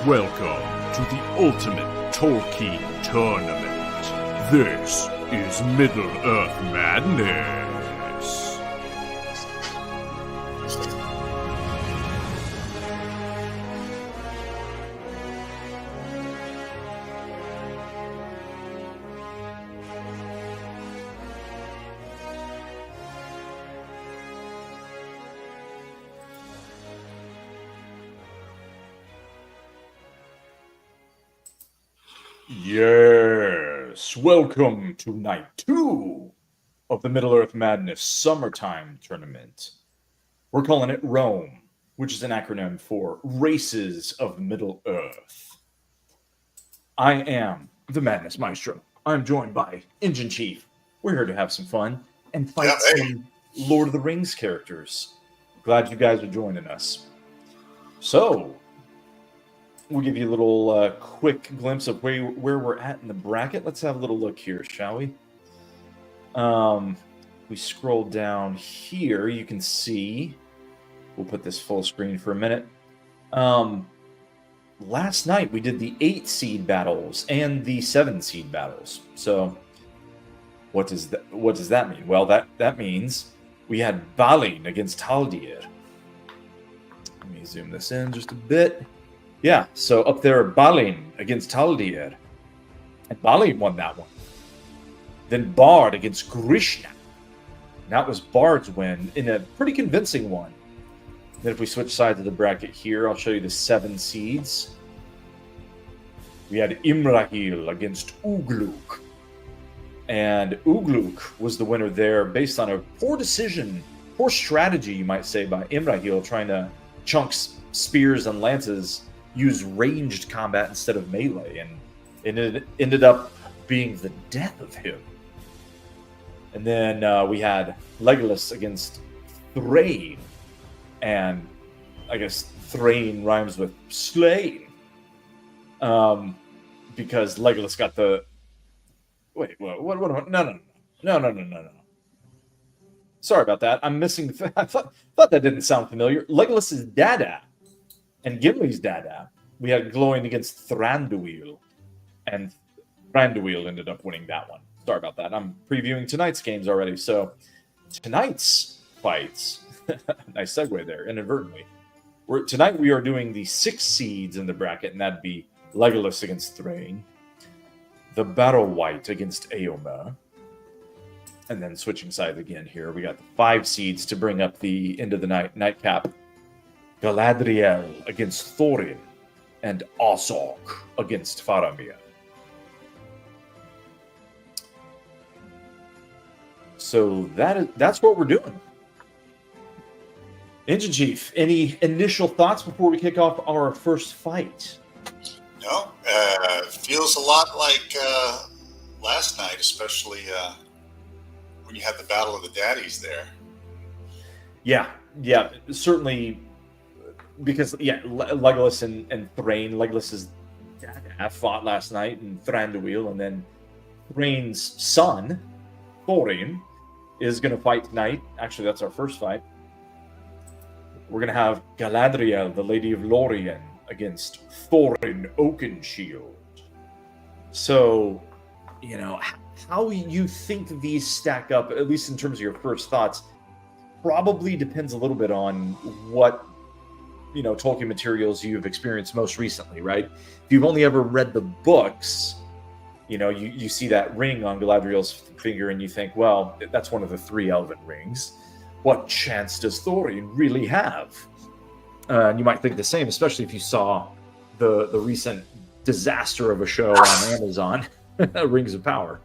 Welcome to the ultimate Tolkien tournament. This is Middle-earth Madness. Yes, welcome to night 2 of the Middle-earth Madness Summertime Tournament. We're calling it Rome, which is an acronym for Races of Middle-earth. I am the Madness Maestro. I'm joined by Engine Chief. We're here to have some fun and fight some Lord of the Rings characters. Glad you guys are joining us. So, we'll give you a little quick glimpse of where we're at in the bracket. Let's have a little look here, shall we? We scroll down here. You can see. We'll put this full screen for a minute. Last night we did the 8 seed battles and the 7 seed battles. So, what does that mean? Well, that means we had Balin against Haldir. Let me zoom this in just a bit. Yeah, so up there, Balin against Haldir. And Balin won that one. Then Bard against Grishna. That was Bard's win in a pretty convincing one. Then if we switch sides of the bracket here, I'll show you the 7 seeds. We had Imrahil against Ugluk. And Ugluk was the winner there based on a poor decision, poor strategy, you might say, by Imrahil, trying to chunk spears and lances, use ranged combat instead of melee, and it ended up being the death of him. And then we had Legolas against Thrain, and I guess Thrain rhymes with slain, because Legolas got the wait. What? No. Sorry about that. I'm missing. I thought that didn't sound familiar. Legolas's dada. And Gimli's dada, we had Glowing against Thranduil, and Thranduil ended up winning that one. Sorry about that. I'm previewing tonight's games already. So tonight's fights, nice segue there, inadvertently. Tonight we are doing the 6 seeds in the bracket, and that'd be Legolas against Thrain, the Battle White against Eomer, and then switching sides again here, we got the 5 seeds to bring up the end of the nightcap. Galadriel against Thorin, and Azog against Faramir. So that's what we're doing. Engine Chief, any initial thoughts before we kick off our first fight? No, feels a lot like last night, especially when you had the Battle of the Daddies there. Yeah, certainly. Because, Legolas and Thrain, Legolas's dad fought last night in Thranduil, and then Thrain's son, Thorin, is going to fight tonight. Actually, that's our first fight. We're going to have Galadriel, the Lady of Lorien, against Thorin Oakenshield. So, how you think these stack up, at least in terms of your first thoughts, probably depends a little bit on what Tolkien materials you've experienced most recently, right? If you've only ever read the books, you see that ring on Galadriel's finger and you think, well, that's one of the 3 elven rings. What chance does Thorin really have? And you might think the same, especially if you saw the recent disaster of a show on Amazon, Rings of Power,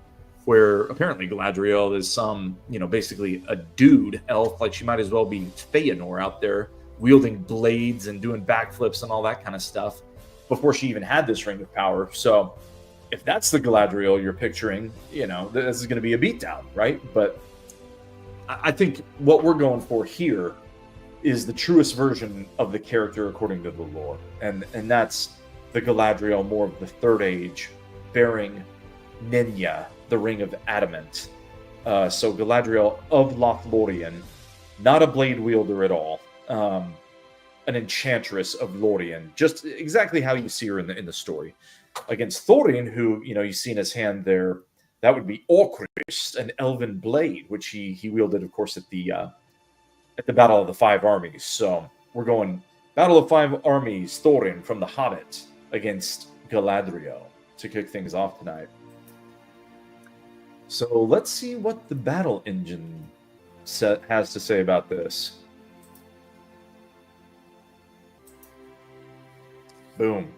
where apparently Galadriel is some, basically a dude elf, like she might as well be Feanor out there, wielding blades and doing backflips and all that kind of stuff before she even had this ring of power. So if that's the Galadriel you're picturing, this is going to be a beatdown, right? But I think what we're going for here is the truest version of the character according to the lore. And that's the Galadriel more of the Third Age, bearing Nenya, the Ring of Adamant. So Galadriel of Lothlorien, not a blade wielder at all. an enchantress of Lorien, just exactly how you see her in the story. Against Thorin, who, you've seen his hand there, that would be Orcrist, an elven blade, which he wielded, of course, at the Battle of the Five Armies. So we're going Battle of Five Armies, Thorin from The Hobbit against Galadriel to kick things off tonight. So let's see what the battle engine has to say about this. Boom.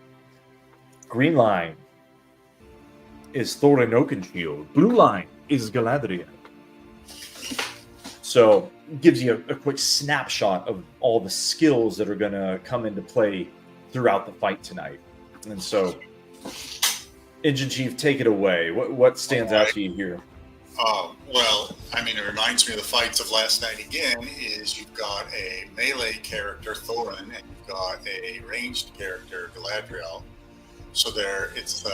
Green line is Thorin Oakenshield. Blue line is Galadriel. So gives you a quick snapshot of all the skills that are going to come into play throughout the fight tonight. And so, Engine Chief, take it away. What stands out to you here? Well, I mean, it reminds me of the fights of last night again, is you've got a melee character, Thorin, and you've got a ranged character, Galadriel. So it's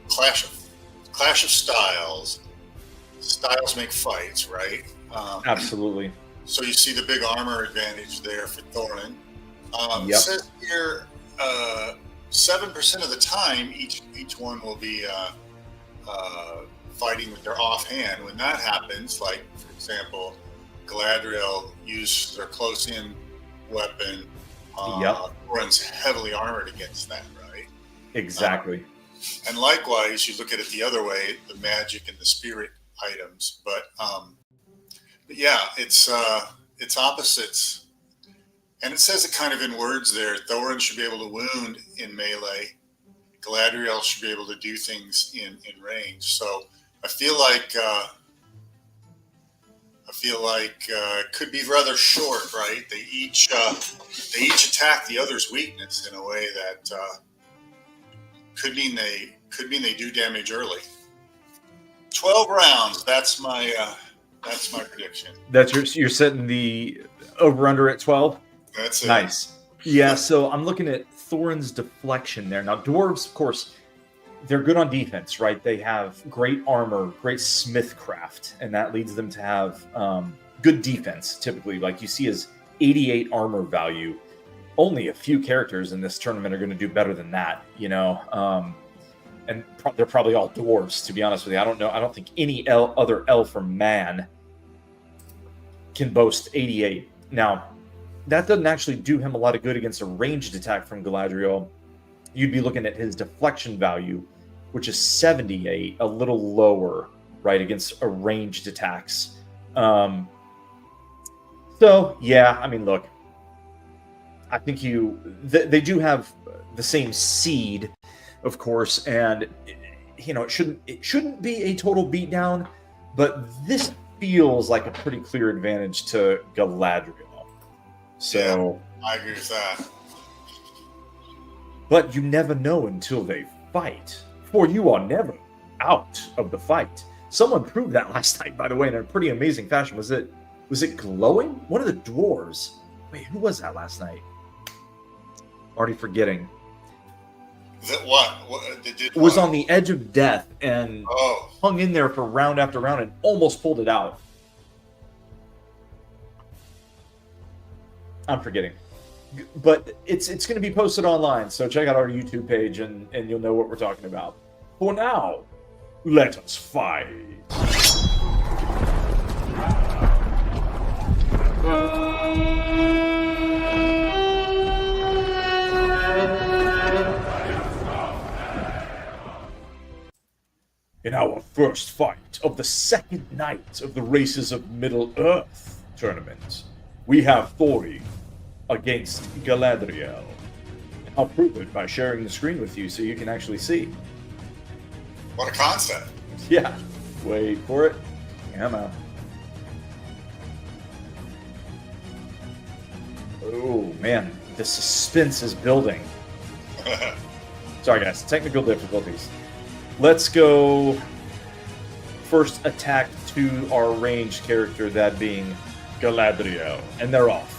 clash of styles. Styles make fights, right? Absolutely. So you see the big armor advantage there for Thorin. Yep. It says here, 7% of the time, each one will be fighting with their offhand. When that happens, like, for example, Galadriel used their close-in weapon. Thorin's heavily armored against that, right? Exactly. And likewise, you look at it the other way, the magic and the spirit items. But yeah, it's opposites. And it says it kind of in words there. Thorin should be able to wound in melee. Galadriel should be able to do things in range. So I feel like it could be rather short, right? They each attack the other's weakness in a way that could mean they do damage early. 12 rounds. That's my prediction. You're setting the over/under at 12. That's it. Nice. Yeah. So I'm looking at Thorin's deflection there. Now, dwarves, of course, they're good on defense, right? They have great armor, great smithcraft, and that leads them to have good defense. Typically, like you see, as 88 armor value. Only a few characters in this tournament are going to do better than that, and they're probably all dwarves, to be honest with you. I don't think any other elf or man can boast 88. Now, that doesn't actually do him a lot of good against a ranged attack from Galadriel. You'd be looking at his deflection value, which is 78, a little lower, right, against a ranged attacks. So, yeah, I mean, look, I think they do have the same seed, of course, and it shouldn't be a total beatdown, but this feels like a pretty clear advantage to Galadriel. So yeah, I agree with that. But you never know until they fight, for you are never out of the fight. Someone proved that last night, by the way, in a pretty amazing fashion. Was it glowing? One of the dwarves. Wait, who was that last night? Already forgetting. That what? Was on the edge of death and Oh. hung in there for round after round and almost pulled it out. I'm forgetting. But it's going to be posted online, so check out our YouTube page and you'll know what we're talking about. For now, let us fight. In our first fight of the second night of the Races of Middle-earth tournament, we have Thorin against Galadriel. I'll prove it by sharing the screen with you so you can actually see. What a concept. Yeah. Wait for it. Come on. Oh, man. The suspense is building. Sorry, guys. Technical difficulties. Let's go first attack to our ranged character, that being Galadriel. And they're off.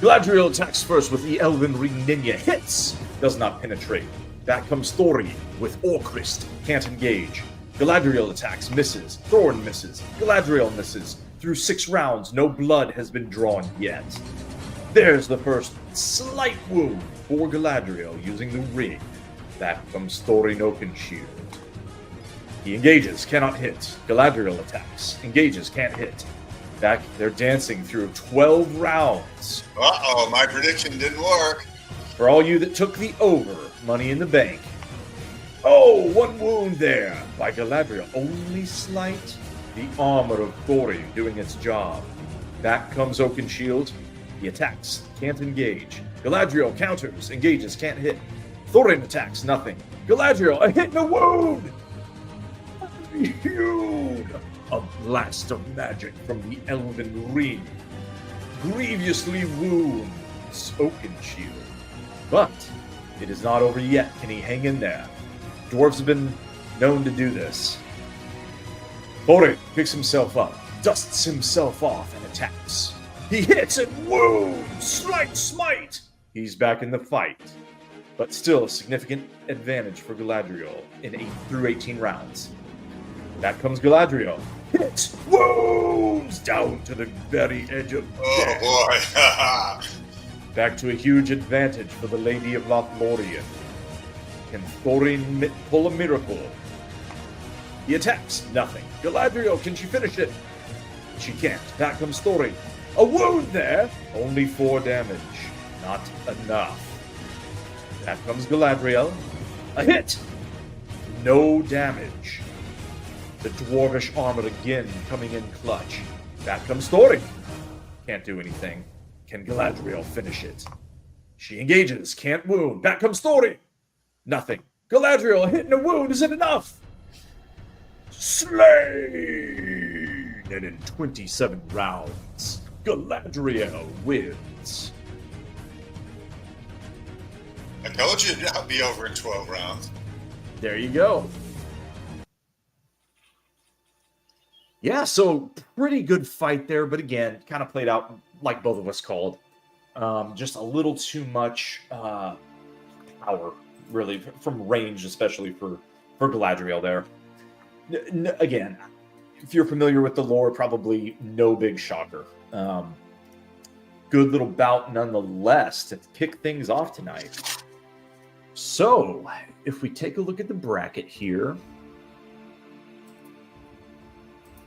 Galadriel attacks first with the Elven Ring Ninja. Hits! Does not penetrate. Back comes Thorin with Orcrist. Can't engage. Galadriel attacks, misses. Thorin misses. Galadriel misses. Through 6 rounds, no blood has been drawn yet. There's the first slight wound for Galadriel using the ring. Back comes Thorin Oakenshield. He engages, cannot hit. Galadriel attacks, engages, can't hit. Back, they're dancing through 12 rounds. Uh-oh, my prediction didn't work. For all you that took the over, Money in the Bank. Oh, one wound there by Galadriel. Only slight. The armor of Thorin doing its job. Back comes Oakenshield. He attacks, can't engage. Galadriel counters, engages, can't hit. Thorin attacks, nothing. Galadriel, a hit and a wound! Huge! A blast of magic from the Elven Ring. Grievously wounds Oakenshield. But it is not over yet. Can he hang in there? Dwarves have been known to do this. Thorin picks himself up, dusts himself off, and attacks. He hits and wounds! Slight smite! He's back in the fight. But still a significant advantage for Galadriel in 8 through 18 rounds. Back comes Galadriel. Hits! Wounds! Down to the very edge of death. Oh boy. Back to a huge advantage for the Lady of Lothlorien. Can Thorin pull a miracle? He attacks. Nothing. Galadriel, can she finish it? She can't. Back comes Thorin. A wound there! Only 4 damage. Not enough. Back comes Galadriel. A hit! No damage. The dwarvish armor again coming in clutch. Back comes Thorin. Can't do anything. Can Galadriel finish it? She engages. Can't wound. Back comes Thorin. Nothing. Galadriel, a hit and a wound. Is it enough? Slain! And in 27 rounds, Galadriel wins. I told you it'd be over in 12 rounds. There you go. Yeah, so pretty good fight there, but again, kind of played out like both of us called. Just a little too much power, really, from range, especially for Galadriel there. Again, if you're familiar with the lore, probably no big shocker. Good little bout nonetheless to kick things off tonight. So, if we take a look at the bracket here,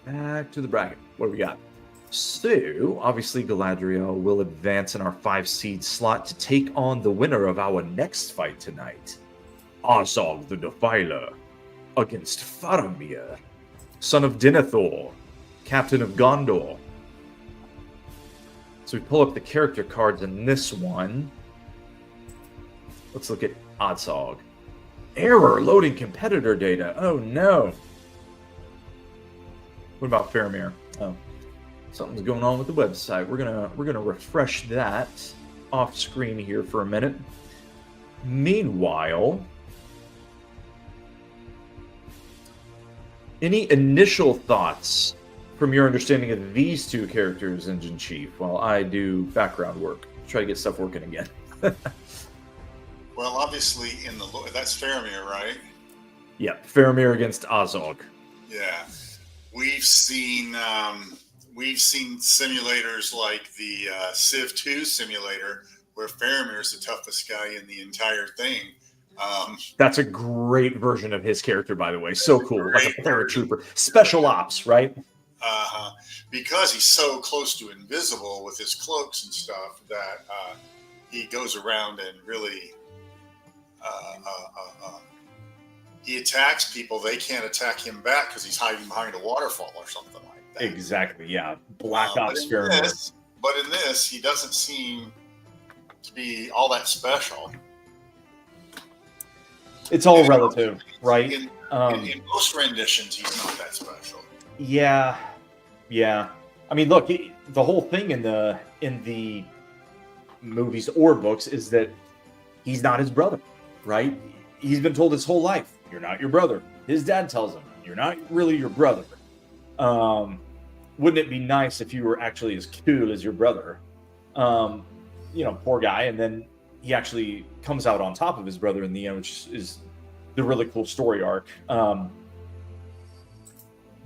back to the bracket. What do we got? So, obviously, Galadriel will advance in our 5-seed slot to take on the winner of our next fight tonight, Azog the Defiler, against Faramir, son of Denethor, captain of Gondor. So we pull up the character cards in this one. Let's look at Azog. Error, loading competitor data. Oh no. What about Faramir? Oh, something's going on with the website. We're gonna refresh that off screen here for a minute. Meanwhile, any initial thoughts from your understanding of these two characters, Engine Chief, while I do background work? Try to get stuff working again. Well, obviously, in the that's Faramir, right? Yeah, Faramir against Azog. Yeah, we've seen simulators like the Civ 2 simulator, where Faramir is the toughest guy in the entire thing. That's a great version of his character, by the way. So cool, like a paratrooper, special ops, right? Because he's so close to invisible with his cloaks and stuff that he goes around and really he attacks people. They can't attack him back because he's hiding behind a waterfall or something like that. Exactly, yeah. Black Ops Faramir. But in this, he doesn't seem to be all that special. It's all relative, right? In most renditions, he's not that special. Yeah. I mean, look, the whole thing in the movies or books is that he's not his brother, right? He's been told his whole life, you're not your brother. His dad tells him, you're not really your brother. Wouldn't it be nice if you were actually as cool as your brother? Poor guy. And then he actually comes out on top of his brother in the end, which is the really cool story arc.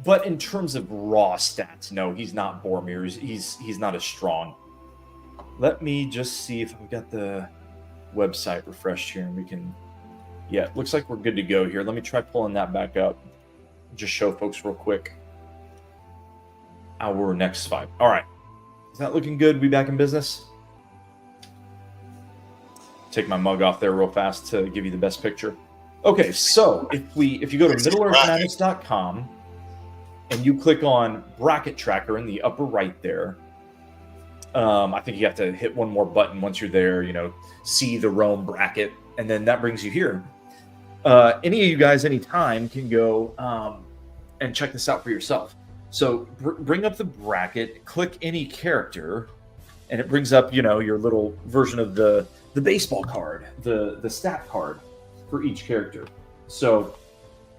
But in terms of raw stats, no, he's not Boromir. He's not as strong. let me just see if I've got the website refreshed here, and we can. Yeah, it looks like we're good to go here. Let me try pulling that back up. Just show folks real quick our next fight. All right, is that looking good? We back in business? Take my mug off there real fast to give you the best picture. Okay, so if you go to MiddleEarthMadness.com and you click on bracket tracker in the upper right there, I think you have to hit one more button once you're there. See the Rome bracket, and then that brings you here. Any of you guys, anytime, can go and check this out for yourself. So bring up the bracket, click any character, and it brings up your little version of the baseball card, the stat card for each character. So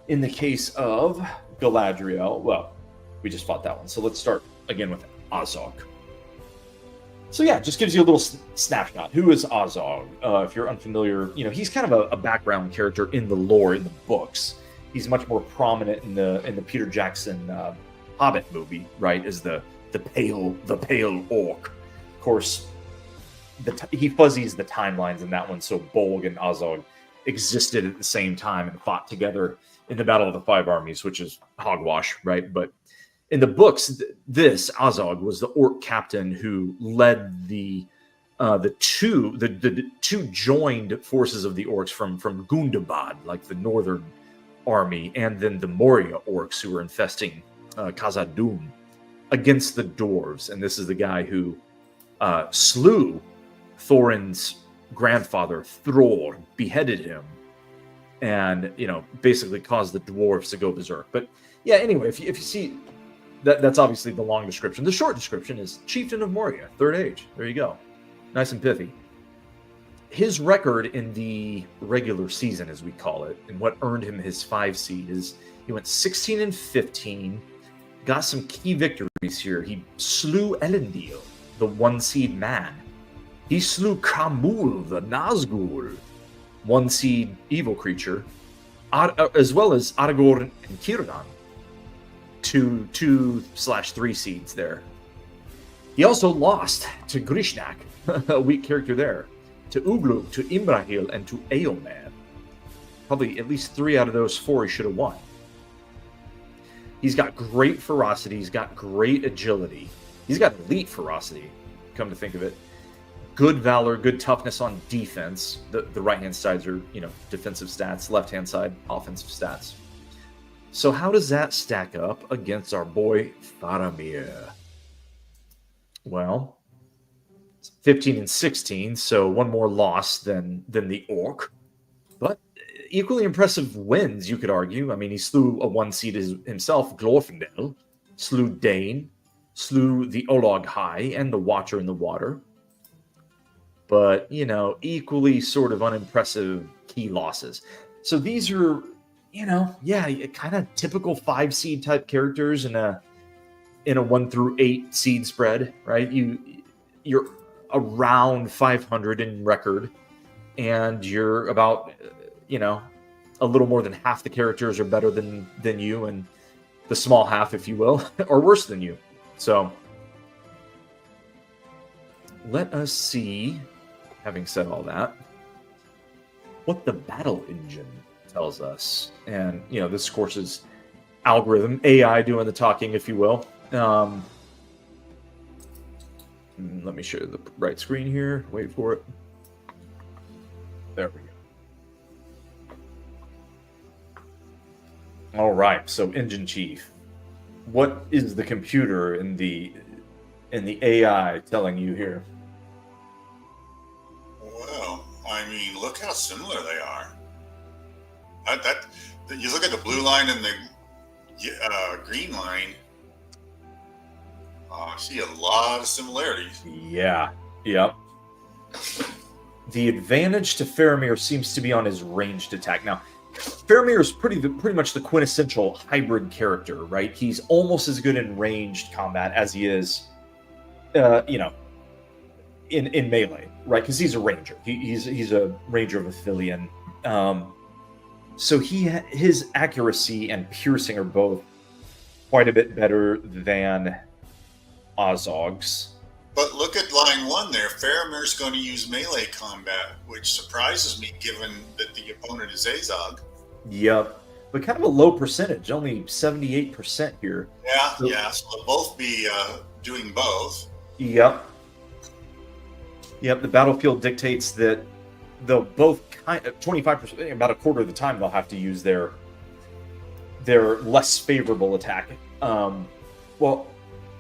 in the case of Galadriel, well, we just fought that one. So let's start again with Azog. So yeah, just gives you a little snapshot. Who is Azog? If you're unfamiliar, he's kind of a background character in the lore, in the books. He's much more prominent in the Peter Jackson Hobbit movie, right? As the pale orc. Of course, he fuzzies the timelines in that one. So Bolg and Azog existed at the same time and fought together in the Battle of the Five Armies, which is hogwash, right? But in the books, this Azog was the orc captain who led the two joined forces of the orcs from Gundabad, like the northern army, and then the Moria orcs who were infesting Khazad-dûm against the dwarves. And this is the guy who slew Thorin's grandfather, Thror, beheaded him, and basically caused the dwarves to go berserk. But yeah, anyway, if you see. That's obviously the long description. The short description is Chieftain of Moria, Third Age. There you go. Nice and pithy. His record in the regular season, as we call it, and what earned him his 5 seed is he went 16-15, got some key victories here. He slew Elendil, the 1 seed man. He slew Khamul, the Nazgul, 1 seed evil creature, as well as Aragorn and Círdan. 2/3 seeds there. He also lost to Grishnak, a weak character there, to Ugluk, to Imrahil, and to Eomer. Probably at least 3 out of those 4 he should have won. He's got great ferocity. He's got great agility. He's got elite ferocity, come to think of it. Good valor, good toughness on defense. The right-hand sides are, defensive stats. Left-hand side, offensive stats. So how does that stack up against our boy Faramir? Well, 15-16, so 1 more loss than the orc, but equally impressive wins, you could argue. I mean, he slew a 1 seed himself, Glorfindel, slew Dane, slew the Olog High and the Watcher in the Water. But, equally sort of unimpressive key losses. So these are kind of typical 5 seed type characters in a 1-8 seed spread, right? You're around 500 in record, and you're about a little more than half the characters are better than you, and the small half, if you will, are worse than you. So let us see, having said all that, what the battle engine tells us. And this course is algorithm, AI doing the talking, if you will. Let me show you the right screen here. Wait for it. There we go. All right, so engine chief, what is the computer in the AI telling you here? Well, I mean, look how similar they are. You look at the blue line and the green line. I see a lot of similarities. Yeah. Yep. The advantage to Faramir seems to be on his ranged attack. Now, Faramir is pretty much the quintessential hybrid character, right? He's almost as good in ranged combat as he is, in melee, right? Because he's a ranger. He's a ranger of Athelion. So his accuracy and piercing are both quite a bit better than Azog's. But look at line 1 there. Faramir's going to use melee combat, which surprises me given that the opponent is Azog. Yep. But kind of a low percentage, only 78% here. Yeah, so they'll both be doing both. Yep. Yep, the battlefield dictates that they'll both 25%, about a quarter of the time, they'll have to use their less favorable attack. Well,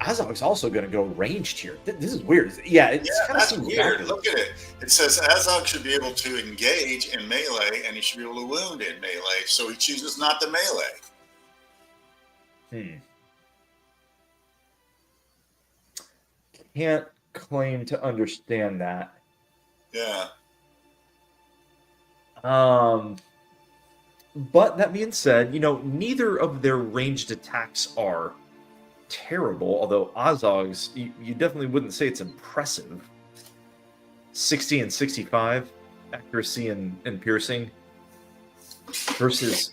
Azog's also going to go ranged here. This is weird. Yeah, that's weird. Look at it. It says Azog should be able to engage in melee, and he should be able to wound in melee. So he chooses not to melee. Can't claim to understand that. Yeah. But that being said, neither of their ranged attacks are terrible, although Azog's, you definitely wouldn't say it's impressive. 60 and 65 accuracy and piercing versus,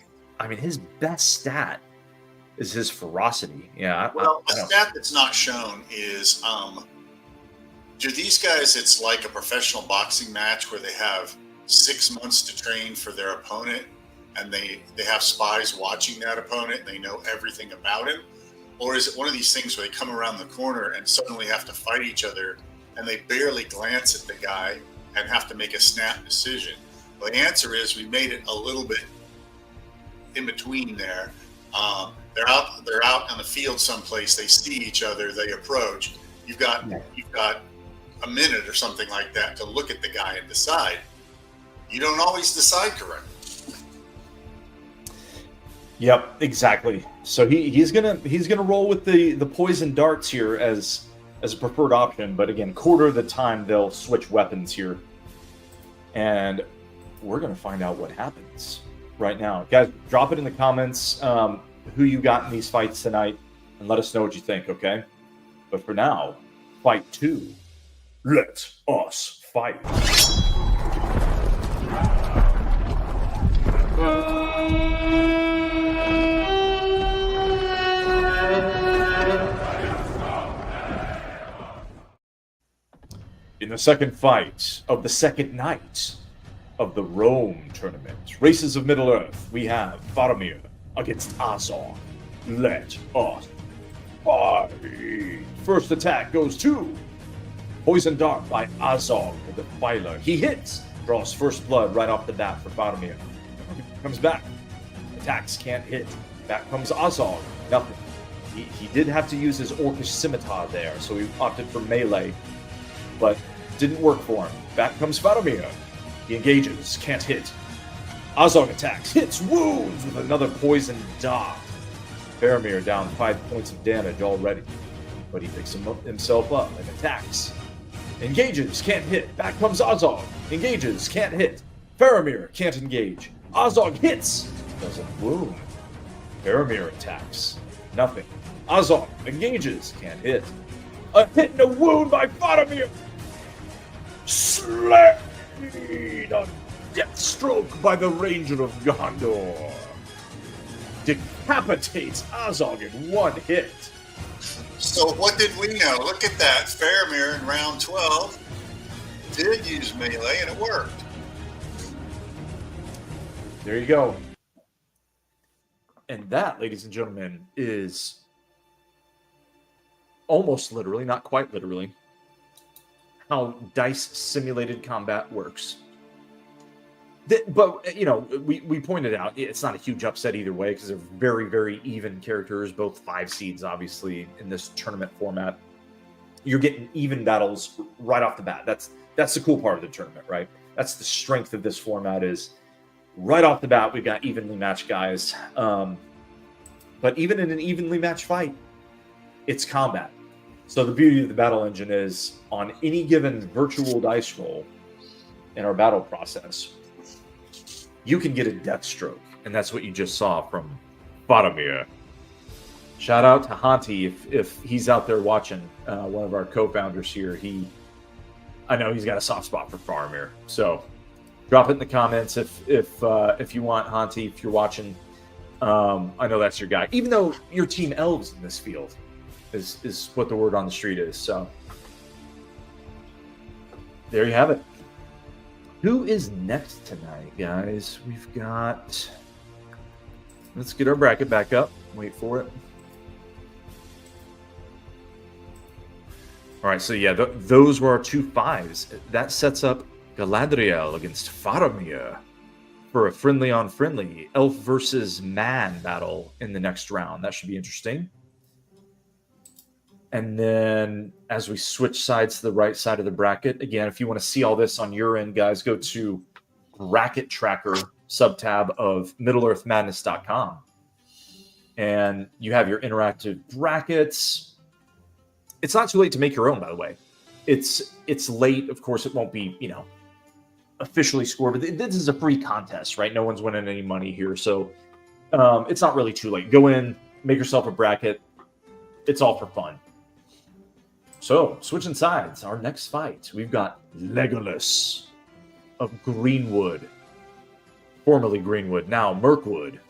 his best stat is his ferocity. Yeah. Well, a stat that's not shown is, do these guys, it's like a professional boxing match where they have 6 months to train for their opponent, and they have spies watching that opponent, and they know everything about him? Or is it one of these things where they come around the corner and suddenly have to fight each other, and they barely glance at the guy and have to make a snap decision? Well, the answer is we made it a little bit in between there. They're out on the field someplace. They see each other. They approach. You've got a minute or something like that to look at the guy and decide. You don't always decide correctly. Yep, exactly. So he's gonna roll with the poison darts here as a preferred option, but again, quarter of the time they'll switch weapons here, and we're gonna find out what happens right now. Guys, drop it in the comments who you got in these fights tonight, and let us know what you think. Okay, but for now, fight 2. Let us fight. In the second fight of the second night of the Rome tournament, Races of Middle-earth, we have Faramir against Azog. Let us fight. First attack goes to Poison Dart by Azog, the Defiler. He hits, draws first blood right off the bat for Faramir. Comes back, attacks, can't hit. Back comes Azog, nothing. He did have to use his Orcish Scimitar there, so he opted for melee, but didn't work for him. Back comes Faramir. He engages, can't hit. Azog attacks, hits, wounds with another poison dart. Faramir down 5 points of damage already, but he picks himself up and attacks. Engages, can't hit. Back comes Azog. Engages, can't hit. Faramir can't engage. Azog hits, doesn't wound. Faramir attacks, nothing. Azog engages, can't hit. A hit and a wound by Faramir. Slain! A death stroke by the Ranger of Gondor. Decapitates Azog in one hit. So what did we know? Look at that. Faramir in round 12 did use melee, and it worked. There you go. And that, ladies and gentlemen, is almost literally, not quite literally, how dice simulated combat works. But, we pointed out it's not a huge upset either way because they're very, very even characters, both 5 seeds, obviously, in this tournament format. You're getting even battles right off the bat. That's the cool part of the tournament, right? That's the strength of this format is right off the bat, we've got evenly matched guys. But even in an evenly matched fight, it's combat. So the beauty of the battle engine is on any given virtual dice roll in our battle process, you can get a death stroke, and that's what you just saw from Faramir. Shout out to Hanti if he's out there watching, one of our co-founders here. I know he's got a soft spot for Faramir, so drop it in the comments if you want, Hanti, if you're watching. I know that's your guy, even though your team elves in this field is what the word on the street is. So there you have it. Who is next tonight, guys? We've got... Let's get our bracket back up. Wait for it. All right, so yeah, those were our 2 5s. That sets up Galadriel against Faramir for a friendly-on-friendly elf versus man battle in the next round. That should be interesting. And then as we switch sides to the right side of the bracket, again, if you want to see all this on your end, guys, go to Bracket Tracker subtab of MiddleEarthMadness.com. And you have your interactive brackets. It's not too late to make your own, by the way. It's late. Of course, it won't be, officially scored, but this is a free contest, right? No one's winning any money here. So it's not really too late. Go in, make yourself a bracket. It's all for fun. So, switching sides, our next fight, we've got Legolas of Greenwood, formerly Greenwood, now Mirkwood,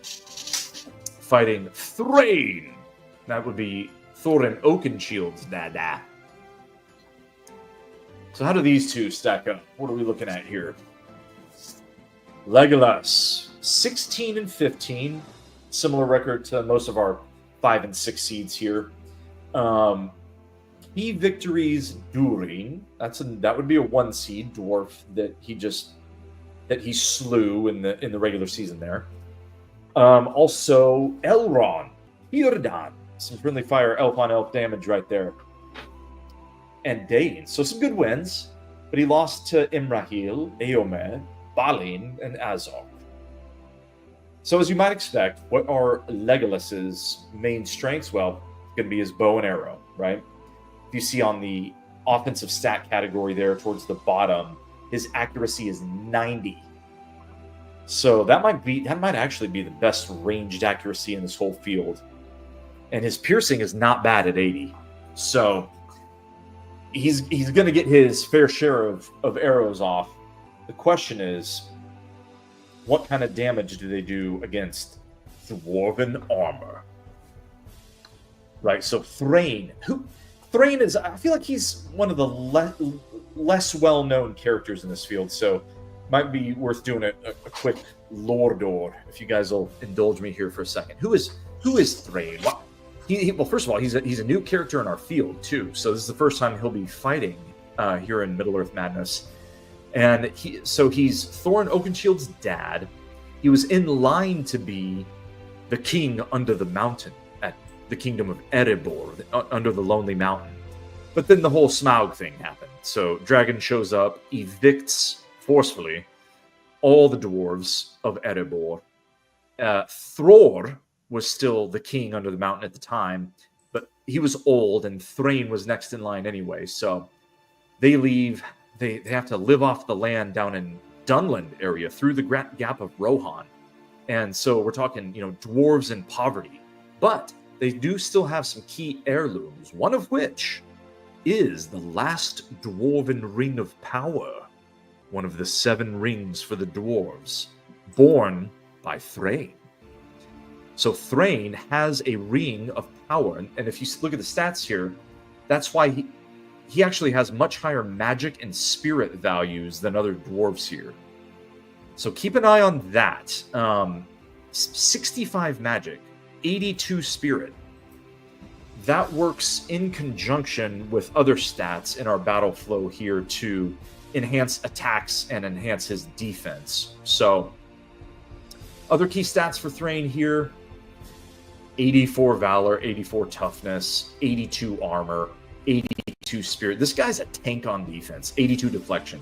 fighting Thrain. That would be Thorin Oakenshield's dada. So how do these two stack up? What are we looking at here? Legolas, 16 and 15, similar record to most of our 5 and 6 seeds here. Key victories Durin. That would be a 1 seed dwarf that he slew in the regular season there. Also Elrond, Hirdan, some friendly fire elf on elf damage right there. And Dane, so some good wins, but he lost to Imrahil, Eomer, Balin, and Azog. So as you might expect, what are Legolas's main strengths? Well, it's going to be his bow and arrow, right? If you see on the offensive stat category there towards the bottom, his accuracy is 90. So that might actually be the best ranged accuracy in this whole field. And his piercing is not bad at 80. So he's going to get his fair share of arrows off. The question is, what kind of damage do they do against dwarven armor? Right, so Thrain is, I feel like he's one of the less well-known characters in this field, so might be worth doing a quick lore door, if you guys will indulge me here for a second. Who is Thrain? Well, first of all, he's a new character in our field too. So this is the first time he'll be fighting here in Middle-earth Madness, and he's Thorin Oakenshield's dad. He was in line to be the king under the mountain at the kingdom of Erebor, under the Lonely Mountain. But then the whole Smaug thing happened. So Dragon shows up, evicts forcefully all the dwarves of Erebor. Thror was still the king under the mountain at the time, but he was old, and Thrain was next in line anyway. So they leave. They have to live off the land down in Dunland area through the Gap of Rohan. And so we're talking, dwarves in poverty. But they do still have some key heirlooms, one of which is the last dwarven ring of power, one of the 7 rings for the dwarves, born by Thrain. So Thrain has a ring of power, and if you look at the stats here, that's why he actually has much higher magic and spirit values than other dwarves here. So keep an eye on that. 65 magic, 82 spirit. That works in conjunction with other stats in our battle flow here to enhance attacks and enhance his defense. So other key stats for Thrain here: 84 valor, 84 toughness, 82 armor, 82 spirit. This guy's a tank on defense, 82 deflection.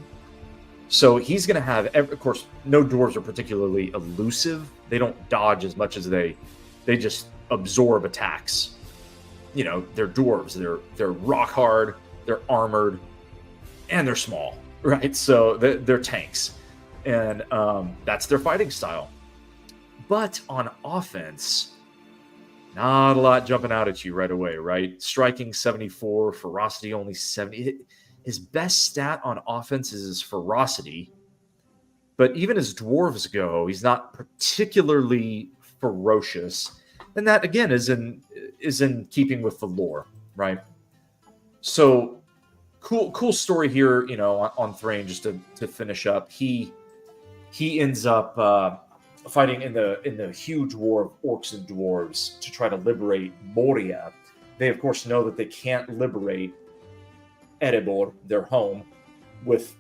So he's going to have, of course, no dwarves are particularly elusive. They don't dodge as much as they just absorb attacks. They're dwarves. They're rock hard, they're armored, and they're small, right? So they're tanks. And that's their fighting style. But on offense, not a lot jumping out at you right away, right? Striking 74, ferocity only 70. His best stat on offense is his ferocity. But even as dwarves go, he's not particularly ferocious. And that, again, is in keeping with the lore, right? So cool story here, on Thrain, just to finish up. He ends up fighting in the huge war of orcs and dwarves to try to liberate Moria. They of course know that they can't liberate Erebor, their home, with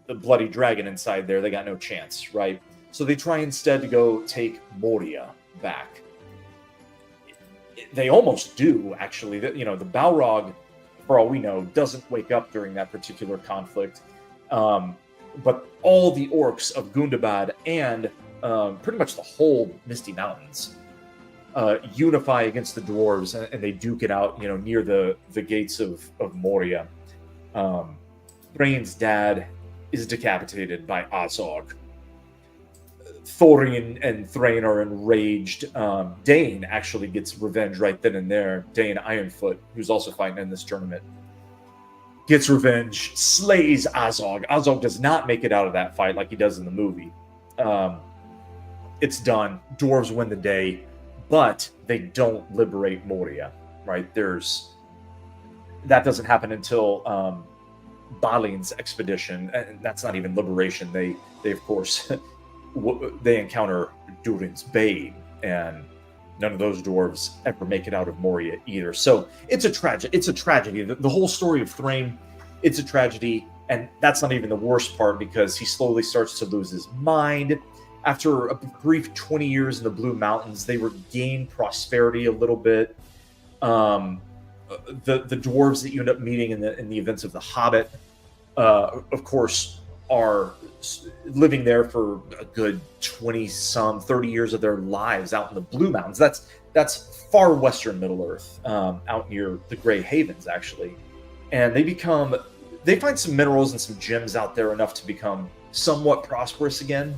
the bloody dragon inside there. They got no chance, right? So they try instead to go take Moria back. They almost do, actually. The Balrog, for all we know, doesn't wake up during that particular conflict. But all the orcs of Gundabad and pretty much the whole Misty Mountains unify against the dwarves, and they duke it out, near the gates of Moria. Thrain's dad is decapitated by Azog. Thorin and Thrain are enraged. Dane actually gets revenge right then and there. Dane Ironfoot, who's also fighting in this tournament, gets revenge, slays Azog. Azog does not make it out of that fight like he does in the movie. It's done. Dwarves win the day, but they don't liberate Moria, right? That doesn't happen until Balin's expedition, and that's not even liberation. They of course they encounter Durin's Bane, and none of those dwarves ever make it out of Moria either. So it's a tragedy. The whole story of Thrain, it's a tragedy, and that's not even the worst part, because he slowly starts to lose his mind. After a brief 20 years in the Blue Mountains, they regain prosperity a little bit. The dwarves that you end up meeting in the events of The Hobbit, of course, are living there for a good 30 years of their lives out in the Blue Mountains. That's far western Middle Earth, out near the Grey Havens, actually. And they find some minerals and some gems out there, enough to become somewhat prosperous again.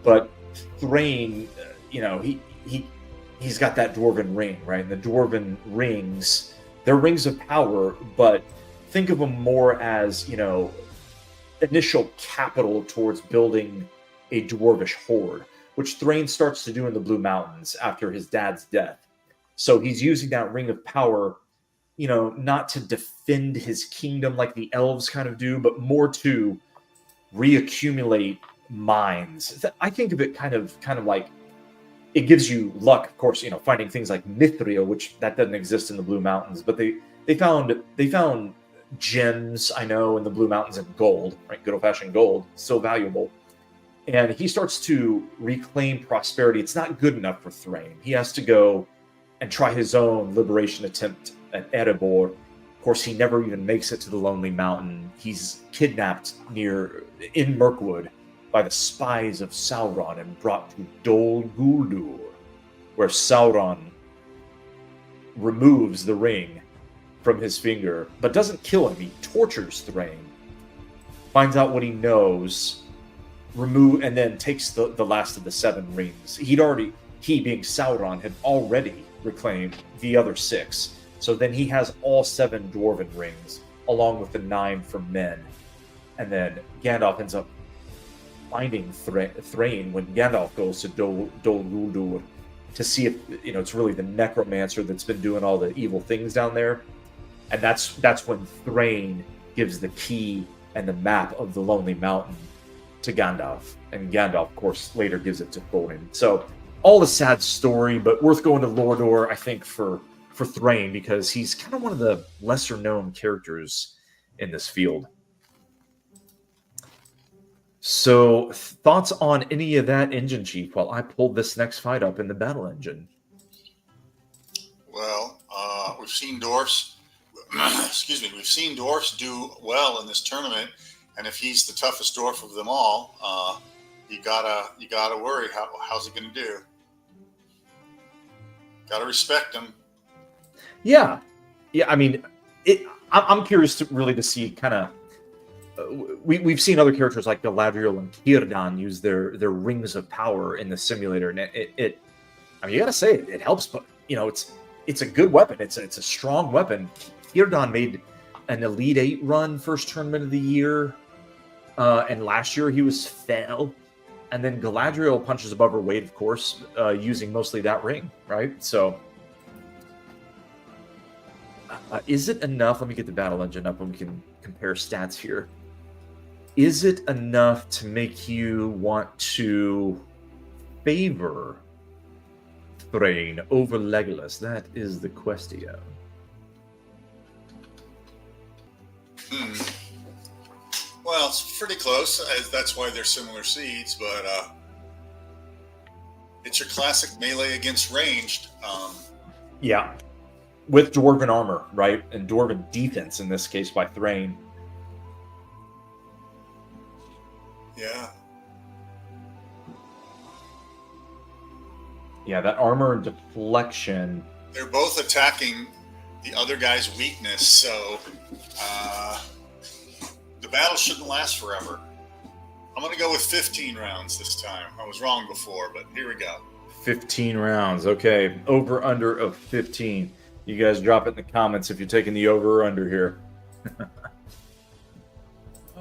But Thrain, he's got that dwarven ring, right? And the dwarven rings, they're rings of power, but think of them more as, initial capital towards building a dwarvish horde, which Thrain starts to do in the Blue Mountains after his dad's death. So he's using that ring of power, not to defend his kingdom like the elves kind of do, but more to reaccumulate mines. I think of it kind of like, it gives you luck, of course, finding things like mithril, which that doesn't exist in the Blue Mountains, but they found gems, I know, in the Blue Mountains, and gold, right? Good old-fashioned gold, so valuable. And he starts to reclaim prosperity. It's not good enough for Thrain. He has to go and try his own liberation attempt at Erebor. Of course, he never even makes it to the Lonely Mountain. He's kidnapped in Mirkwood by the spies of Sauron and brought to Dol Guldur, where Sauron removes the ring from his finger, but doesn't kill him. He tortures Thrain, finds out what he knows, and then takes the last of the 7 rings. He being Sauron, had already reclaimed the other 6. So then he has all 7 dwarven rings, along with the 9 from men. And then Gandalf ends up finding Thrain when Gandalf goes to Dol Guldur to see if it's really the necromancer that's been doing all the evil things down there. And that's when Thrain gives the key and the map of the Lonely Mountain to Gandalf. And Gandalf, of course, later gives it to Thorin. So all a sad story, but worth going to Mordor, I think, for Thrain, because he's kind of one of the lesser known characters in this field. So thoughts on any of that, Engine Chief, while I pulled this next fight up in the battle engine? Well, we've seen dwarfs. We've seen dwarfs do well in this tournament, and if he's the toughest dwarf of them all, you gotta worry. How's he gonna do? Gotta respect him. Yeah. I mean, I'm curious to see kind of. We've seen other characters like Galadriel and Círdan use their rings of power in the simulator, and I mean, you gotta say it helps, but it's a good weapon. It's a strong weapon. Círdan made an Elite 8 run first tournament of the year, and last year he was fell. And then Galadriel punches above her weight, of course, using mostly that ring, right? So Is it enough? Let me get the battle engine up and we can compare stats here. Is it enough to make you want to favor Thrain over Legolas? That is the question. Well, it's pretty close. That's why they're similar seeds, but it's your classic melee against ranged. Yeah. With Dwarven armor, right? And Dwarven defense in this case by Thrain. Yeah. Yeah, that armor and deflection. They're both attacking the other guy's weakness, so the battle shouldn't last forever. I'm going to go with 15 rounds this time. I was wrong before, but here we go. 15 rounds. Okay. Over under of 15. You guys drop it in the comments if you're taking the over or under here.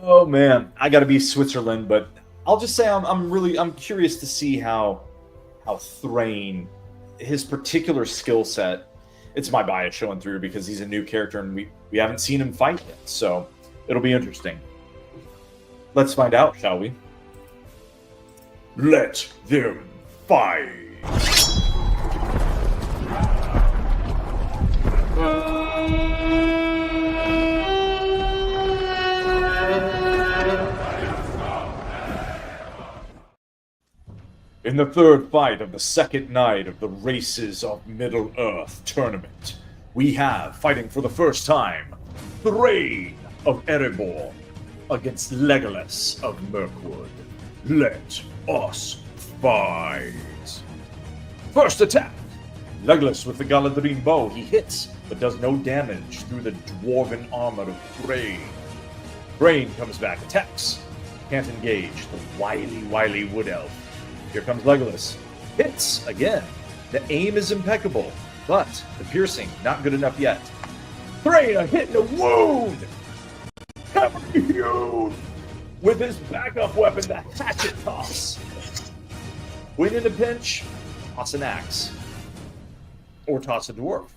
Oh man, I got to be Switzerland, but I'll just say I'm curious to see how Thrain, his particular skill set. It's my bias showing through because he's a new character and we haven't seen him fight yet, so it'll be interesting. Let's find out, shall we? Let them fight. In the third fight of the second night of the Races of Middle-earth tournament, we have, fighting for the first time, Thrain of Erebor against Legolas of Mirkwood. Let us fight. First attack. Legolas with the Galadriel bow. He hits, but does no damage through the dwarven armor of Thrain. Thrain comes back, attacks. Can't engage the wily wood elf. Here comes Legolas. Hits again. The aim is impeccable, but the piercing not good enough yet. Thrain a hit and a wound. Heavily hewn with his backup weapon, the hatchet toss. When in a pinch, toss an axe or toss a dwarf.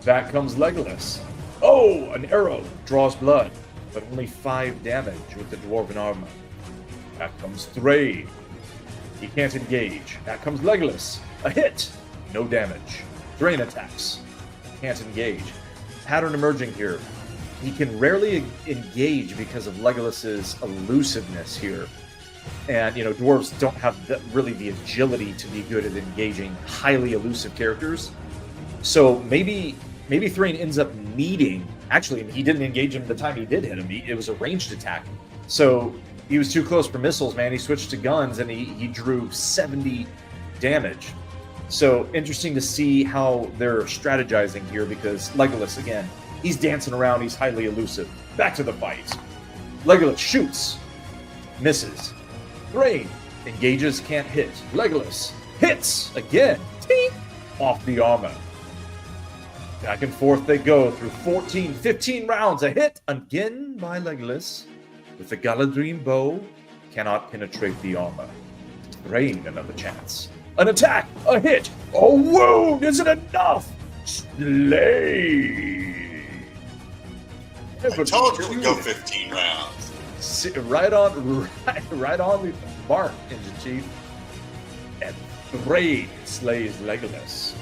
Back comes Legolas. Oh, an arrow draws blood, but only 5 damage with the dwarven armor. Back comes Thrain. He can't engage. Back comes Legolas. A hit. No damage. Thrain attacks. Can't engage. Pattern emerging here. He can rarely engage because of Legolas's elusiveness here. And, dwarves don't have really the agility to be good at engaging highly elusive characters. So maybe Thrain ends up needing... Actually, he didn't engage him the time he did hit him. It was a ranged attack. So... he was too close for missiles, man. He switched to guns, and he drew 70 damage. So, interesting to see how they're strategizing here, because Legolas, again, he's dancing around. He's highly elusive. Back to the fight. Legolas shoots. Misses. Thrain engages, can't hit. Legolas hits again. Tink! Off the armor. Back and forth they go through 14, 15 rounds. A hit again by Legolas. With the Galadriel bow, cannot penetrate the armor. Thrain another chance. An attack! A hit! A wound! Is it enough? Slay! I told you we'd go 15 rounds. Right on the mark, Engine Chief. And Thrain slays Legolas.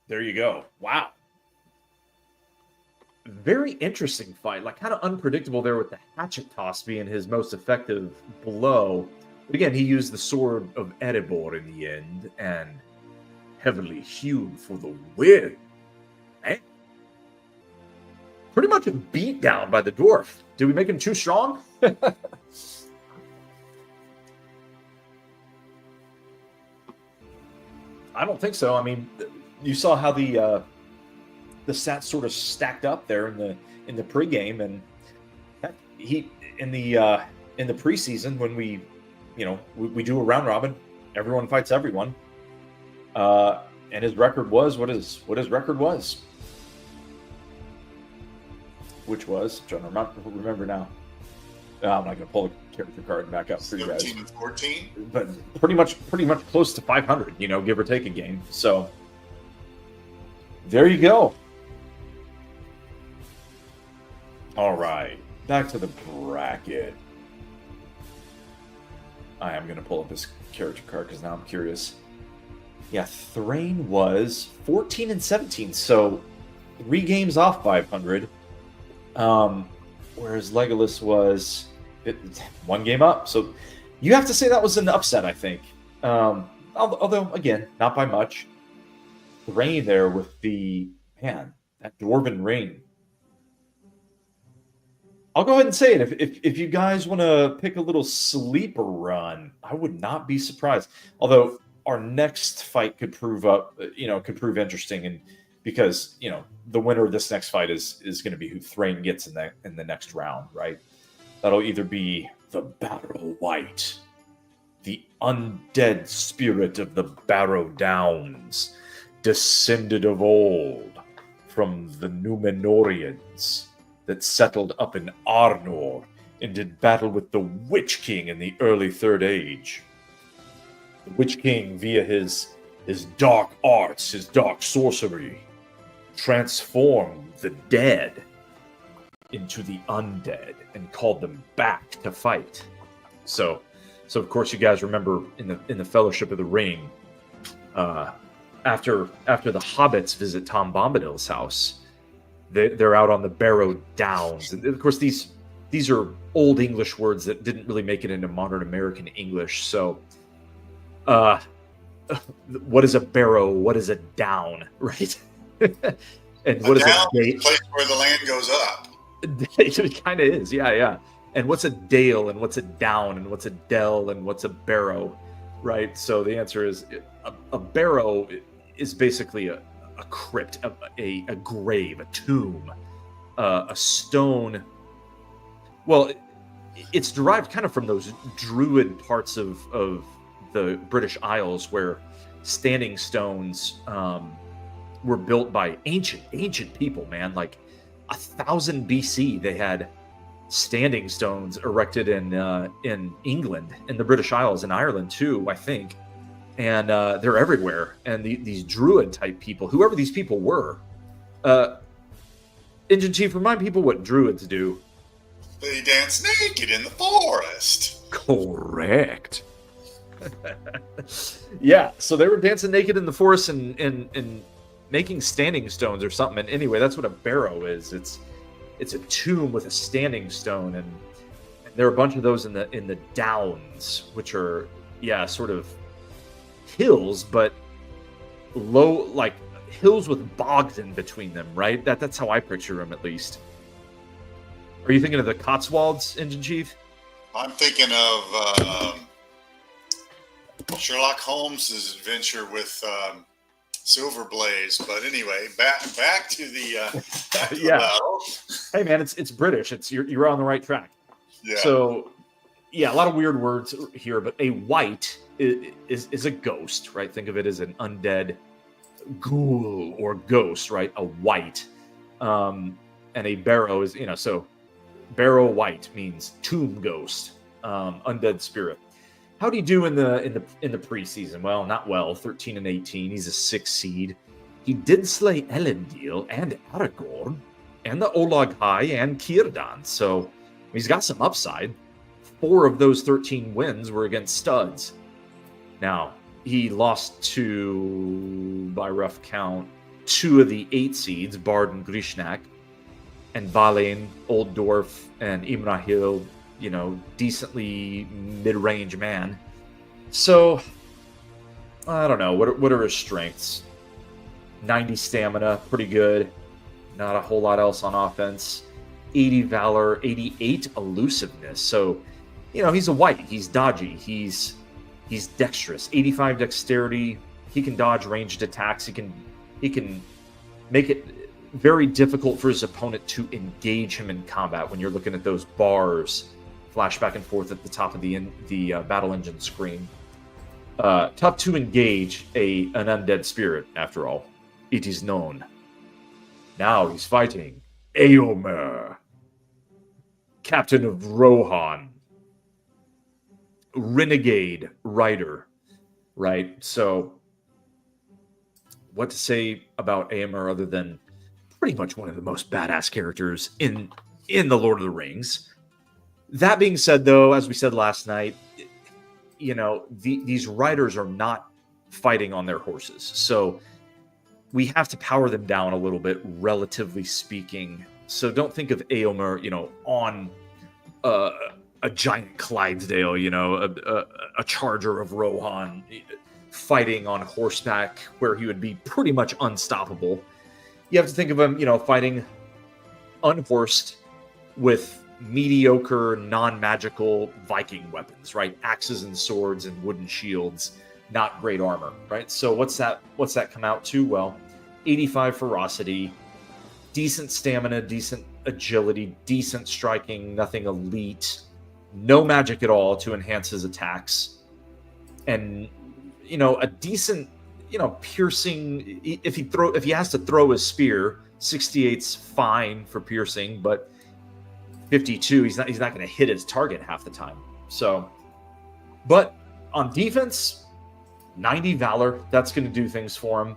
There you go. Wow. Very interesting fight, kind of unpredictable there with the hatchet toss being his most effective blow. But again, he used the sword of Erebor in the end, and heavily hewn for the win. Man. Pretty much a beatdown by the dwarf. Did we make him too strong? I don't think so. I mean, you saw how the stats sort of stacked up there in the pregame, and he in the preseason when we do a round robin, everyone fights everyone, and his record was what his record was, which was I'm trying to remember now. I'm not gonna pull the character card back up for you guys. 17 and 14, but pretty much close to 500, give or take a game. So. There you go. All right, back to the bracket. I am going to pull up his character card because now I'm curious. Yeah, Thrain was 14 and 17, so 3 games off 500. Whereas Legolas was 1 game up. So you have to say that was an upset, I think. Although, again, not by much. Thrain there with that Dwarven ring. I'll go ahead and say it. If you guys want to pick a little sleeper run, I would not be surprised. Although our next fight could prove interesting, and because the winner of this next fight is going to be who Thrain gets in the next round, right? That'll either be the Barrow White, the undead spirit of the Barrow Downs, descended of old from the Númenóreans that settled up in Arnor and did battle with the Witch King in the early Third Age. The Witch King, via his dark arts, his dark sorcery, transformed the dead into the undead and called them back to fight. So of course you guys remember in the Fellowship of the Ring, after the hobbits visit Tom Bombadil's house, they're out on the Barrow Downs, and of course these are old English words that didn't really make it into modern American English. So, what is a barrow? What is a down? Right? And what is a dale? Place where the land goes up. It kind of is, yeah. And what's a dale? And what's a down? And what's a dell? And what's a barrow? Right? So the answer is a barrow is basically a crypt, a grave, a tomb, a stone. Well, it's derived kind of from those druid parts of the British Isles where standing stones were built by ancient people, man. Like 1000 BC, they had standing stones erected in England, in the British Isles, in Ireland too, I think. And they're everywhere. And these druid type people, whoever these people were, Engine Chief, remind people what druids do. They dance naked in the forest. Correct. Yeah, so they were dancing naked in the forest and making standing stones or something. And anyway, that's what a barrow is. It's a tomb with a standing stone, and there are a bunch of those in the downs, which are sort of hills, but low, like hills with bogs in between them, right? That's how I picture them, at least. Are you thinking of the Cotswolds, Engine Chief? I'm thinking of Sherlock Holmes' adventure with Silver Blaze. But anyway, back to the battle. Hey man, it's British. You're on the right track. Yeah. So a lot of weird words here, but a white is a ghost, right? Think of it as an undead ghoul or ghost, right? A white, and a barrow is so barrow white means tomb ghost, undead spirit. How'd he do in the preseason? Well, not well. 13 and 18. He's a 6 seed. He did slay Elendil and Aragorn and the Olag High and Círdan, so he's got some upside. 4 of those 13 wins were against studs. Now, he lost to, by rough count, 2 of the 8 seeds, Bard and Grishnak, and Valain, Old Dwarf, and Imrahil, decently mid-range man. So, I don't know. What are his strengths? 90 stamina, pretty good. Not a whole lot else on offense. 80 valor, 88 elusiveness. So, he's a white. He's dodgy. He's dexterous. 85 dexterity. He can dodge ranged attacks. He can make it very difficult for his opponent to engage him in combat when you're looking at those bars flash back and forth at the top of the battle engine screen. Tough to engage an undead spirit, after all. It is known. Now he's fighting Éomer, Captain of Rohan, renegade rider, right? So what to say about Aemir other than pretty much one of the most badass characters in the Lord of the Rings. That being said, though, as we said last night, these riders are not fighting on their horses, so we have to power them down a little bit, relatively speaking. So don't think of Aemir, on a giant Clydesdale, a charger of Rohan, fighting on horseback where he would be pretty much unstoppable. You have to think of him, fighting unhorsed with mediocre, non-magical Viking weapons, right? Axes and swords and wooden shields, not great armor, right? So what's that come out to? Well, 85 ferocity, decent stamina, decent agility, decent striking, nothing elite, no magic at all to enhance his attacks, and a decent, piercing. If he has to throw his spear, 68's fine for piercing, but 52, he's not going to hit his target half the time. So, but on defense, 90 valor, that's going to do things for him,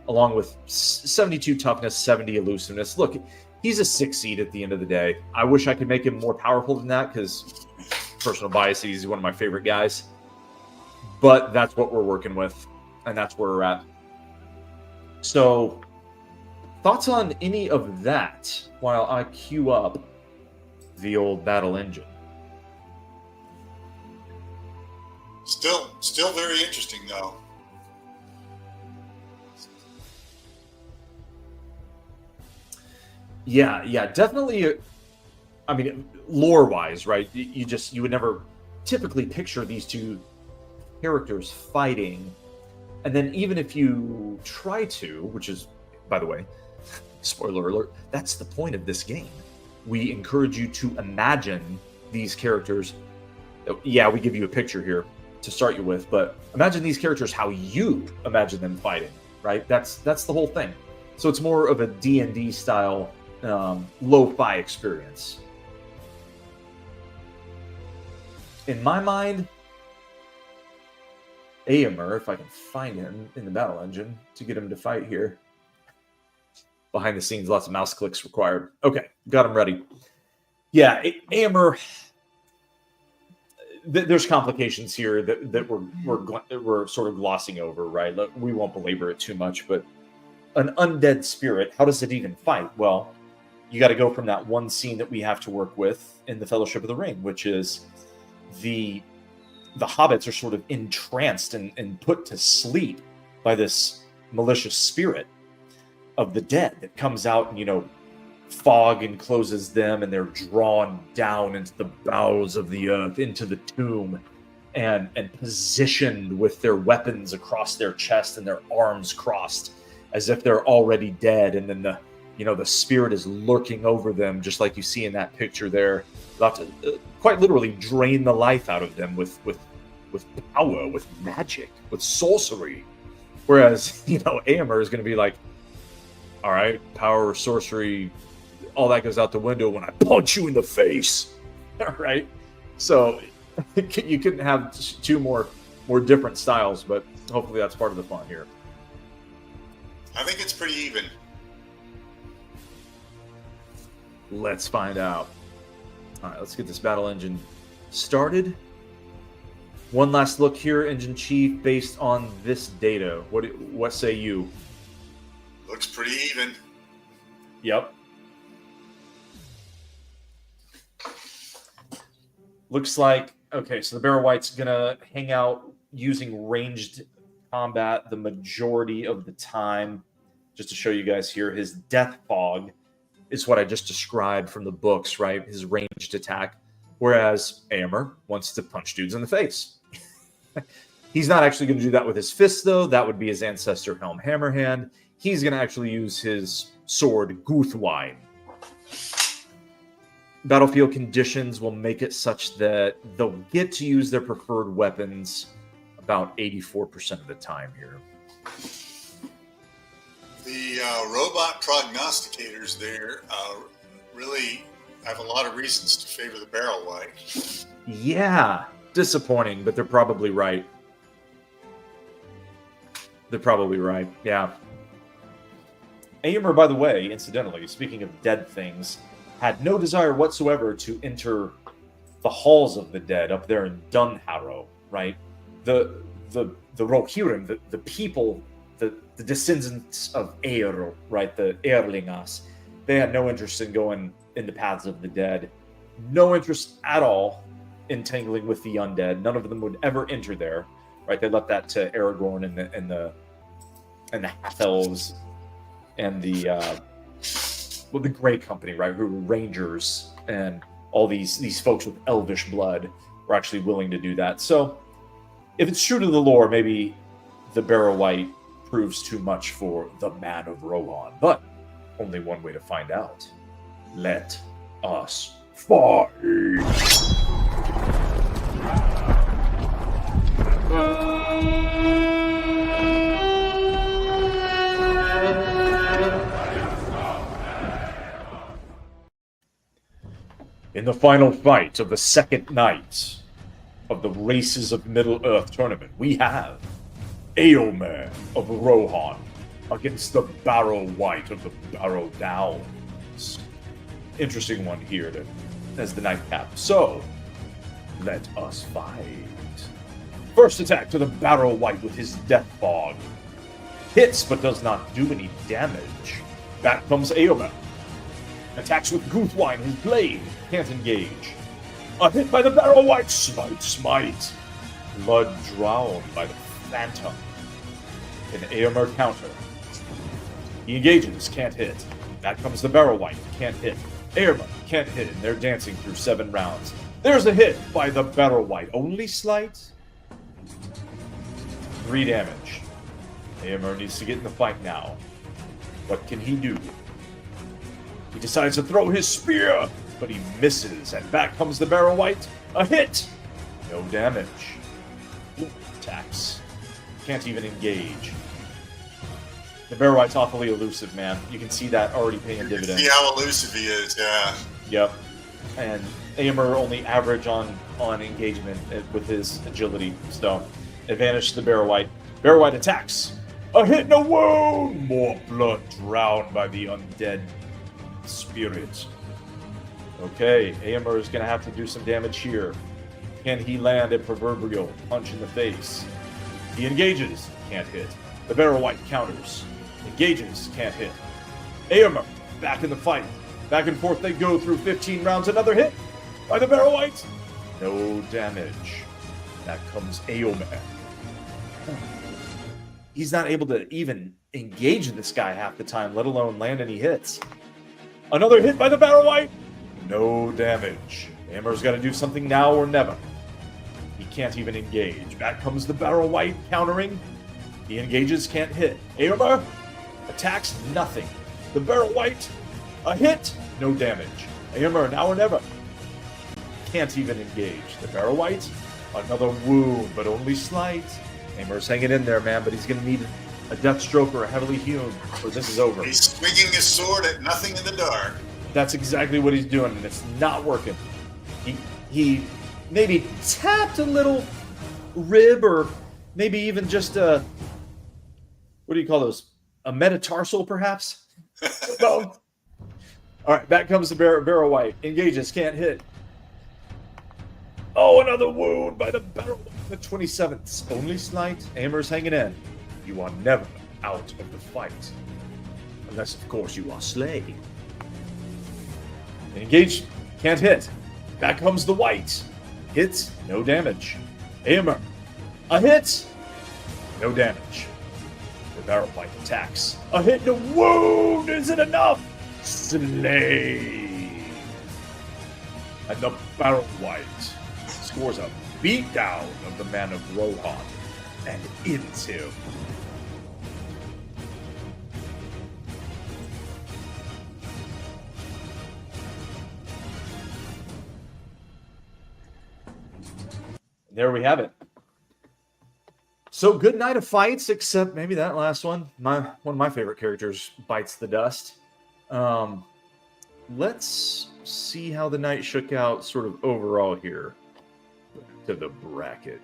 along with 72 toughness, 70 elusiveness. Look, he's a 6 seed at the end of the day. I wish I could make him more powerful than that because personal bias, he's one of my favorite guys. But that's what we're working with, and that's where we're at. So, thoughts on any of that while I queue up the old battle engine? Still very interesting, though. Yeah, definitely. I mean, lore-wise, right? You would never typically picture these two characters fighting, and then even if you try to, which is, by the way, spoiler alert, that's the point of this game. We encourage you to imagine these characters. Yeah, we give you a picture here to start you with, but imagine these characters how you imagine them fighting, right? That's the whole thing. So it's more of a D&D style lo-fi experience. In my mind, Aemir, if I can find him in the battle engine to get him to fight here. Behind the scenes, lots of mouse clicks required. Okay, got him ready. Yeah, Aemir. There's complications here that we're sort of glossing over, right? We won't belabor it too much, but an undead spirit, how does it even fight? Well, you got to go from that one scene that we have to work with in the Fellowship of the Ring, which is the hobbits are sort of entranced and put to sleep by this malicious spirit of the dead that comes out and, fog encloses them and they're drawn down into the bowels of the earth, into the tomb, and positioned with their weapons across their chest and their arms crossed as if they're already dead. And then the spirit is lurking over them, just like you see in that picture there, about to quite literally drain the life out of them with power, with magic, with sorcery. Whereas, Aemir is going to be like, all right, power, sorcery, all that goes out the window when I punch you in the face. All right. So you couldn't have two more different styles, but hopefully that's part of the fun here. I think it's pretty even. Let's find out. All right, let's get this battle engine started. One last look here, Engine Chief, based on this data. What say you? Looks pretty even. Yep. Looks like, okay, so the Barrow White's going to hang out using ranged combat the majority of the time. Just to show you guys here, his Death Fog is what I just described from the books, right? His ranged attack. Whereas Aemir wants to punch dudes in the face. He's not actually going to do that with his fists, though. That would be his ancestor Helm Hammerhand. He's going to actually use his sword Guthwine. Battlefield conditions will make it such that they'll get to use their preferred weapons about 84% of the time here. The robot prognosticators there really have a lot of reasons to favor the Barrel White. Yeah, disappointing, but they're probably right. They're probably right. Yeah. Aomer, by the way, incidentally, speaking of dead things, had no desire whatsoever to enter the halls of the dead up there in Dunharrow, right? The Rohirrim, the people, the descendants of Eir, right? The Eirlingas, they had no interest in going in the paths of the dead. No interest at all in tangling with the undead. None of them would ever enter there, right? They left that to Aragorn and the half elves and the Grey Company, right? Who were rangers, and all these folks with elvish blood were actually willing to do that. So, if it's true to the lore, maybe the Barrow Wight proves too much for the Man of Rohan. But only one way to find out. Let us fight! In the final fight of the second night of the Races of Middle-earth tournament, we have Eomer of Rohan against the Barrow Wight of the Barrow Downs. Interesting one here as the nightcap. So, let us fight. First attack to the Barrow Wight with his Death Fog. Hits but does not do any damage. Back comes Eomer. Attacks with Guthwine, his blade. Can't engage. A hit by the Barrow Wight. Smite. Blood drowned by the Phantom. An Eomer counter. He engages. Can't hit. Back comes the Barrow Wight. Can't hit. Eomer can't hit. And they're dancing through 7 rounds. There's a hit by the Barrow Wight. Only slight. 3 damage. Eomer needs to get in the fight now. What can he do? He decides to throw his spear, but he misses, and back comes the Barrow Wight. A hit! No damage. Attacks. Can't even engage. The Barrow Wight's awfully elusive, man. You can see that already paying dividends. See how elusive he is, yeah. Yep. And Eomer only average on engagement with his agility, so advantage to the Barrow Wight. Barrow Wight attacks. A hit and a wound! More blood drowned by the undead spirit. Okay, Eomer is going to have to do some damage here. Can he land a proverbial punch in the face? He engages, can't hit. The Barrow Wight counters. Engages, can't hit. Eomer, back in the fight. Back and forth they go through 15 rounds. Another hit by the Barrow Wight. No damage. Back comes Eomer. He's not able to even engage this guy half the time, let alone land any hits. Another hit by the Barrow Wight. No damage. Eomer's got to do something now or never. He can't even engage. Back comes the Barrow Wight countering. He engages, can't hit. Eomer attacks, nothing. The Barrow Wight, a hit, no damage. Eomer now or never. Can't even engage. The Barrow Wight, another wound, but only slight. Eomer's hanging in there, man, but he's going to need a death stroke or a heavily hewn, or this is over. He's swinging his sword at nothing in the dark. That's exactly what he's doing, and it's not working. He maybe tapped a little rib, or maybe even just a, what do you call those? A metatarsal, perhaps? No. All right, back comes the Barrow Wight. Engages, can't hit. Oh, another wound by the Barrow Wight. The 27th. Only slight. Eomer's hanging in. You are never out of the fight. Unless, of course, you are slain. Engage, can't hit. Back comes the Wight. Hits, no damage. Eomer, a hit, no damage. The Barrow Wight attacks. A hit and a wound isn't enough. Slay. And the Barrow Wight scores a beatdown of the Man of Rohan and ends him. There we have it. So good night of fights, except maybe that last one. One of my favorite characters bites the dust. Let's see how the night shook out sort of overall here. Back to the bracket.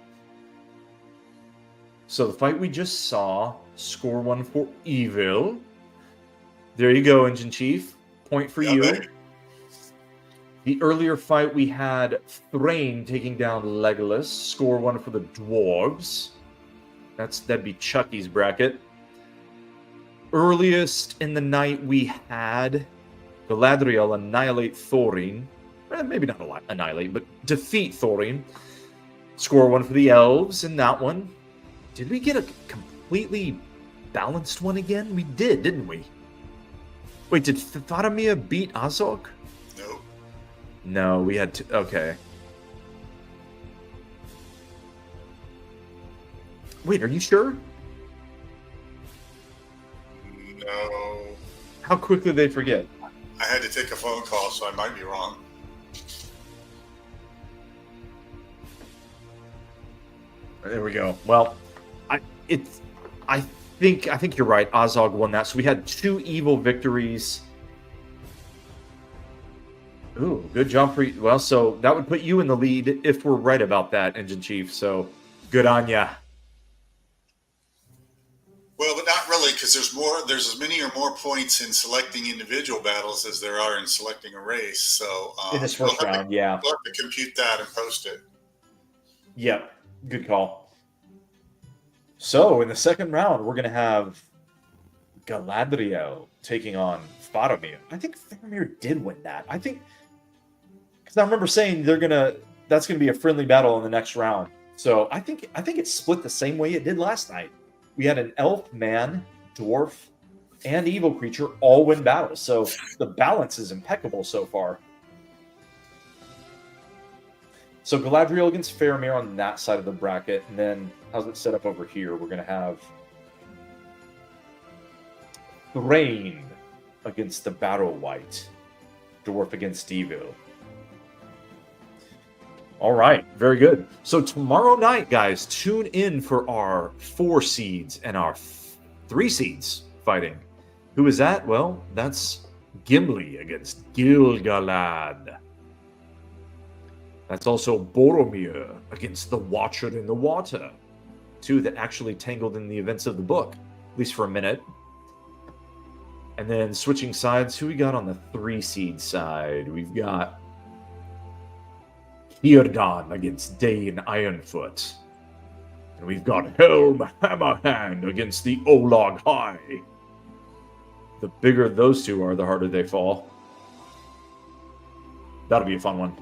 So the fight we just saw Score 1 for evil. There you go, Engine Chief. Point for you. Baby. The earlier fight we had Thrain taking down Legolas. Score 1 for the dwarves. That'd be Chucky's bracket. Earliest in the night we had Galadriel annihilate Thorin. Maybe not annihilate, but defeat Thorin. Score 1 for the elves in that one. Did we get a completely balanced one again? We did, didn't we? Wait, did Faramir beat Azog? No. No, we had to. Okay. Wait, are you sure? No. How quickly they forget? I had to take a phone call, so I might be wrong. There we go. Well, I think you're right. Azog won that. So we had 2 evil victories. Ooh, good job for you. Well, so that would put you in the lead if we're right about that, Engine Chief. So good on ya. Well, but not really, because there's as many or more points in selecting individual battles as there are in selecting a race. So In this first round, yeah. We'll have to compute that and post it. Yep. Good call. So in the second round, we're going to have Galadriel taking on Faramir. I think Faramir did win that. I think, because I remember saying that's going to be a friendly battle in the next round. So I think it's split the same way it did last night. We had an elf, man, dwarf, and evil creature all win battles. So the balance is impeccable so far. So Galadriel against Faramir on that side of the bracket. And then how's it set up over here? We're going to have Thrain against the Battle White. Dwarf against evil. All right, very good. So tomorrow night, guys, tune in for our 4 seeds and our 3 seeds fighting. Who is that? Well, that's Gimli against Gil-galad. That's also Boromir against the Watcher in the Water. 2 that actually tangled in the events of the book, at least for a minute. And then switching sides, who we got on the 3 seed side? We've got Círdan against Dane Ironfoot. And we've got Helm Hammerhand against the Olog High. The bigger those 2 are, the harder they fall. That'll be a fun one.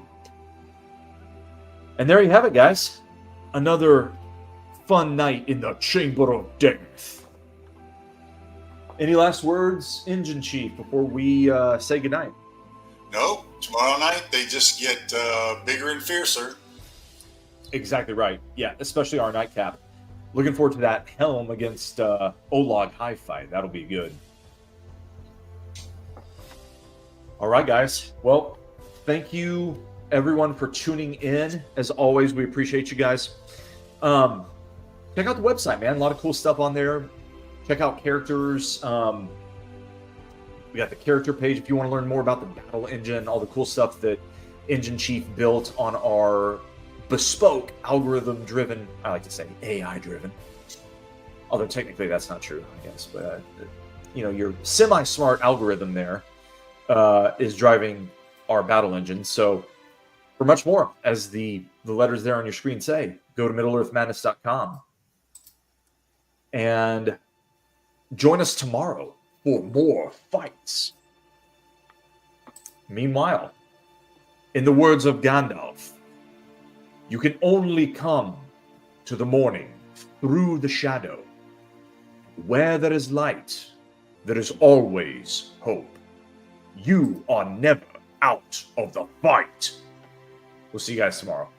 And there you have it, guys. Another fun night in the Chamber of Death. Any last words, Engine Chief, before we say goodnight? No, tomorrow night they just get bigger and fiercer. Exactly right. Yeah, especially our nightcap. Looking forward to that Helm against Olog High fight. That'll be good. All right, guys. Well, thank you, everyone, for tuning in. As always, we appreciate you guys. Check out the website, man. A lot of cool stuff on there. Check out characters. We got the character page if you want to learn more about the battle engine, all the cool stuff that Engine Chief built on our bespoke algorithm-driven, I like to say AI-driven. Although technically that's not true, I guess. But, your semi-smart algorithm there is driving our battle engine. So for much more, as the letters there on your screen say, go to MiddleEarthMadness.com. And join us tomorrow for more fights. Meanwhile, in the words of Gandalf, you can only come to the morning through the shadow. Where there is light, there is always hope. You are never out of the fight. We'll see you guys tomorrow.